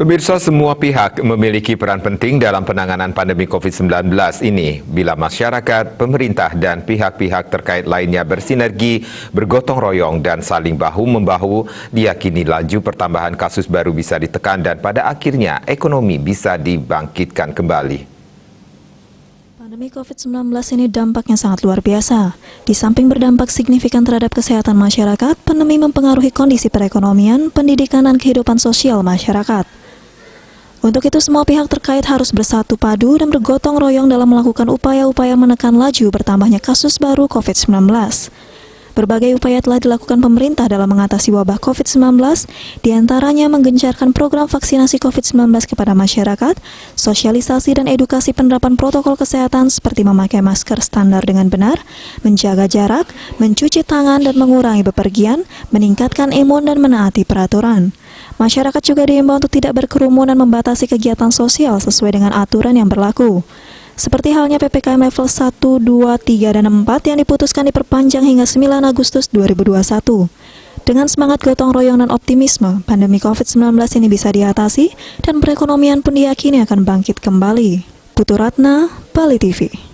Pemirsa, semua pihak memiliki peran penting dalam penanganan pandemi COVID-19 ini. Bila masyarakat, pemerintah, dan pihak-pihak terkait lainnya bersinergi, bergotong royong, dan saling bahu-membahu, diyakini laju pertambahan kasus baru bisa ditekan dan pada akhirnya ekonomi bisa dibangkitkan kembali. Pandemi COVID-19 ini dampaknya sangat luar biasa. Di samping berdampak signifikan terhadap kesehatan masyarakat, pandemi mempengaruhi kondisi perekonomian, pendidikan, dan kehidupan sosial masyarakat. Untuk itu, semua pihak terkait harus bersatu padu dan bergotong royong dalam melakukan upaya-upaya menekan laju bertambahnya kasus baru COVID-19. Berbagai upaya telah dilakukan pemerintah dalam mengatasi wabah COVID-19, diantaranya menggencarkan program vaksinasi COVID-19 kepada masyarakat, sosialisasi dan edukasi penerapan protokol kesehatan seperti memakai masker standar dengan benar, menjaga jarak, mencuci tangan dan mengurangi bepergian, meningkatkan imun dan menaati peraturan. Masyarakat juga diimbau untuk tidak berkerumun dan membatasi kegiatan sosial sesuai dengan aturan yang berlaku. Seperti halnya PPKM level 1, 2, 3, dan 4 yang diputuskan diperpanjang hingga 9 Agustus 2021. Dengan semangat gotong royong dan optimisme, pandemi COVID-19 ini bisa diatasi dan perekonomian pun diyakini akan bangkit kembali. Putu Ratna, Bali TV.